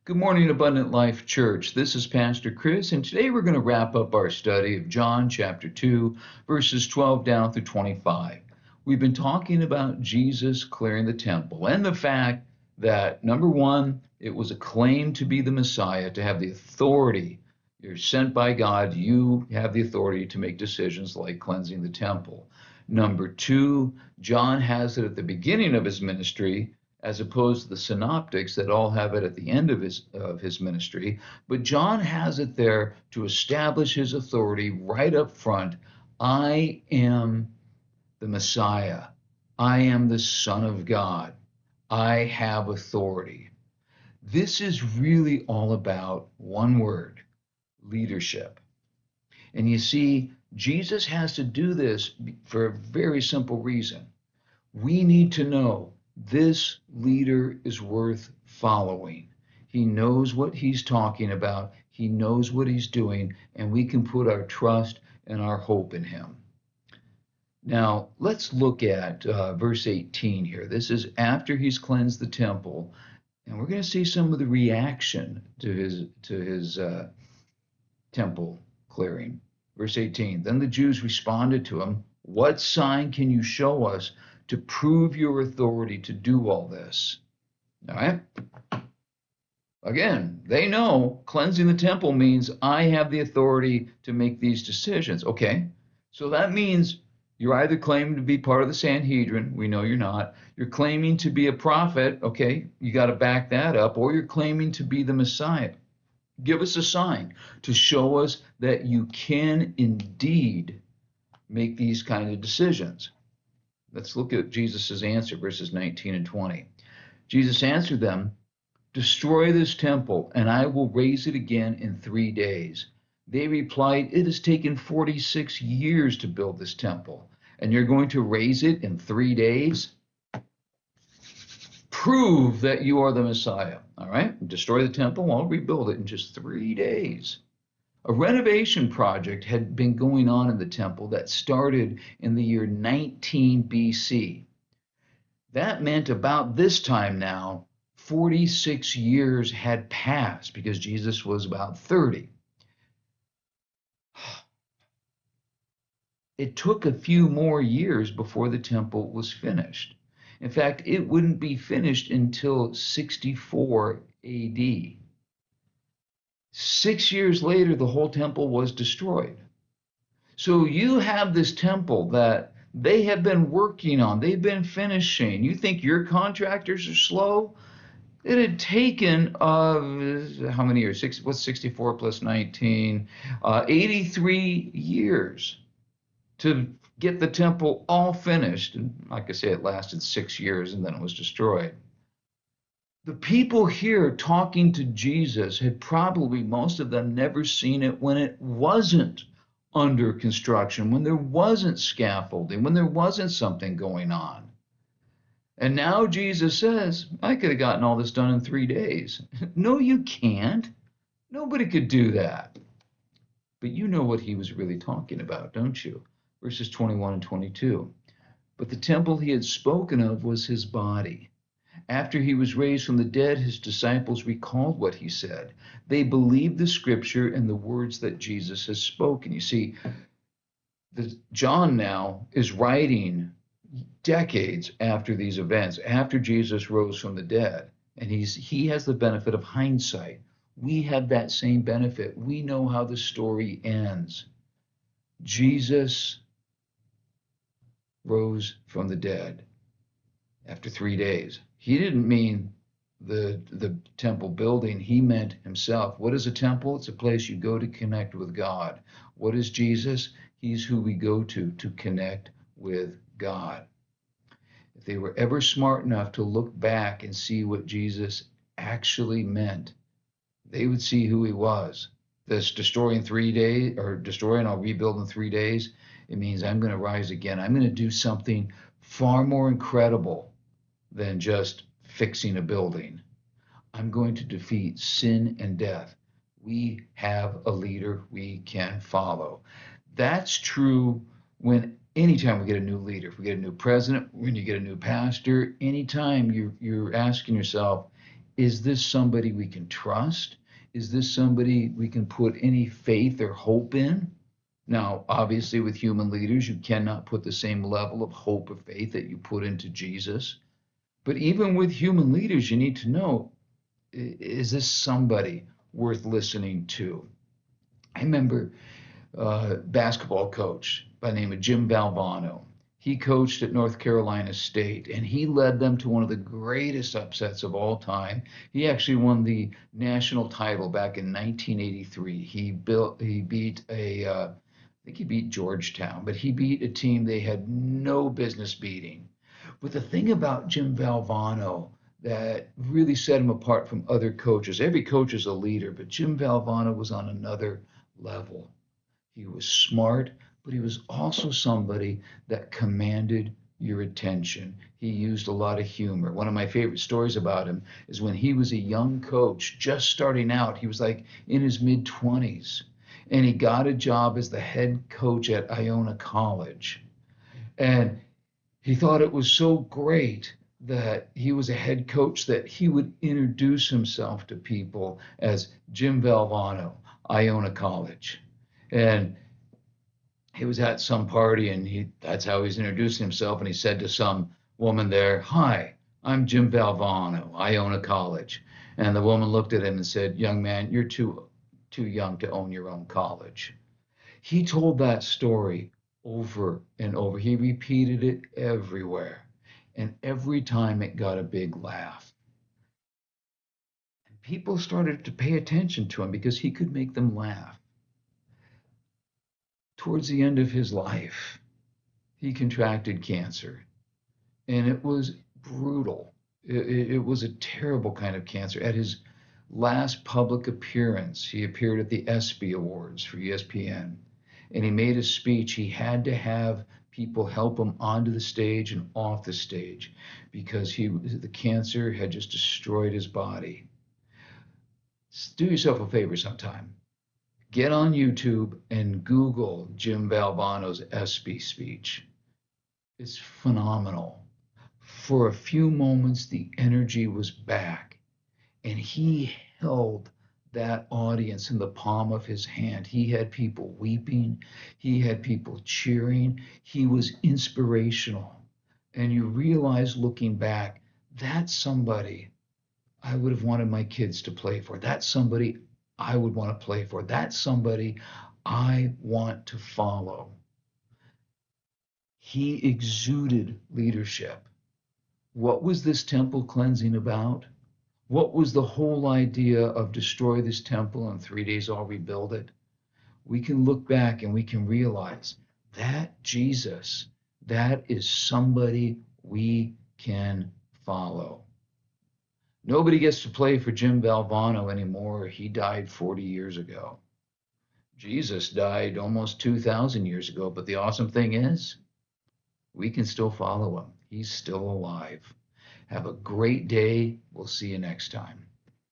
Good morning, Abundant Life Church. This is Pastor Chris, and today we're going to wrap up our study of John chapter 2, verses 12 down through 25. We've been talking about Jesus clearing the temple and the fact that, number one, it was a claim to be the Messiah, to have the authority. You're sent by God, you have the authority to make decisions like cleansing the temple. Number two, John has it at the beginning of his ministry as opposed to the synoptics that all have it at the end of his ministry. But John has it there to establish his authority right up front. I am the Messiah. I am the Son of God. I have authority. This is really all about one word: leadership. And you see, Jesus has to do this for a very simple reason. We need to know this leader is worth following. He knows what he's talking about, he knows what he's doing, and we can put our trust and our hope in him. Now, let's look at verse 18 here. This is after he's cleansed the temple, and we're going to see some of the reaction to his temple clearing. Verse 18, then the Jews responded to him, "What sign can you show us to prove your authority to do all this?" All right. Again, they know cleansing the temple means I have the authority to make these decisions. Okay. So that means you're either claiming to be part of the Sanhedrin. We know you're not. You're claiming to be a prophet. Okay. You got to back that up. Or you're claiming to be the Messiah. Give us a sign to show us that you can indeed make these kind of decisions. Let's look at Jesus' answer, verses 19 and 20. Jesus answered them, "Destroy this temple, and I will raise it again in 3 days." They replied, "It has taken 46 years to build this temple, and you're going to raise it in 3 days? Prove that you are the Messiah. All right, destroy the temple, I'll rebuild it in just 3 days. A renovation project had been going on in the temple that started in the year 19 BC. That meant about this time now, 46 years had passed because Jesus was about 30. It took a few more years before the temple was finished. In fact, it wouldn't be finished until 64 AD. 6 years later, the whole temple was destroyed. So you have this temple that they have been working on, they've been finishing. You think your contractors are slow? It had taken, how many years? What's 64 plus 19? 83 years to get the temple all finished. And like I say, it lasted 6 years and then it was destroyed. The people here talking to Jesus had probably, most of them, never seen it when it wasn't under construction, when there wasn't scaffolding, when there wasn't something going on. And now Jesus says, I could have gotten all this done in 3 days. No, you can't. Nobody could do that. But you know what he was really talking about, don't you? Verses 21 and 22. But the temple he had spoken of was his body. After he was raised from the dead, his disciples recalled what he said. They believed the scripture and the words that Jesus has spoken. You see, John now is writing decades after these events, after Jesus rose from the dead, and he has the benefit of hindsight. We have that same benefit. We know how the story ends. Jesus rose from the dead after 3 days. He didn't mean the temple building, he meant himself. What is a temple? It's a place you go to connect with God. What is Jesus? He's who we go to connect with God. If they were ever smart enough to look back and see what Jesus actually meant, they would see who he was. This destroy in 3 days, or destroy and I'll rebuild in 3 days, it means I'm going to rise again. I'm going to do something far more incredible than just fixing a building. I'm going to defeat sin and death. We have a leader we can follow. That's true when anytime we get a new leader. If we get a new president, when you get a new pastor, anytime you're asking yourself, Is this somebody we can trust? Is this somebody we can put any faith or hope in? Now, obviously, with human leaders, you cannot put the same level of hope or faith that you put into Jesus. But even with human leaders, you need to know, is this somebody worth listening to? I remember a basketball coach by the name of Jim Valvano. He coached at North Carolina State, and he led them to one of the greatest upsets of all time. He actually won the national title back in 1983. He beat I think he beat Georgetown, but he beat a team they had no business beating. But the thing about Jim Valvano that really set him apart from other coaches, every coach is a leader, but Jim Valvano was on another level. He was smart, but he was also somebody that commanded your attention. He used a lot of humor. One of my favorite stories about him is when he was a young coach, just starting out. He was like in his mid 20s, and he got a job as the head coach at Iona College. And he thought it was so great that he was a head coach that he would introduce himself to people as Jim Valvano, Iona College. And he was at some party and that's how he's introducing himself. And he said to some woman there, "Hi, I'm Jim Valvano, Iona College." And the woman looked at him and said, "Young man, you're too young to own your own college." He told that story over and over. He repeated it everywhere. And every time it got a big laugh. And people started to pay attention to him because he could make them laugh. Towards the end of his life, he contracted cancer, and it was brutal. It was a terrible kind of cancer. At his last public appearance, he appeared at the ESPY Awards for ESPN, and he made a speech. He had to have people help him onto the stage and off the stage because the cancer had just destroyed his body. Do yourself a favor sometime. Get on YouTube and Google Jim Valvano's ESPY speech. It's phenomenal. For a few moments, the energy was back, and he held that audience in the palm of his hand. He had people weeping, he had people cheering, he was inspirational. And you realize looking back, that's somebody I would have wanted my kids to play for. That's somebody I would want to play for. That's somebody I want to follow. He exuded leadership. What was this temple cleansing about? What was the whole idea of destroy this temple and 3 days I'll rebuild it? We can look back and we can realize that Jesus, that is somebody we can follow. Nobody gets to play for Jim Valvano anymore. He died 40 years ago. Jesus died almost 2,000 years ago, but the awesome thing is we can still follow him. He's still alive. Have a great day. We'll see you next time.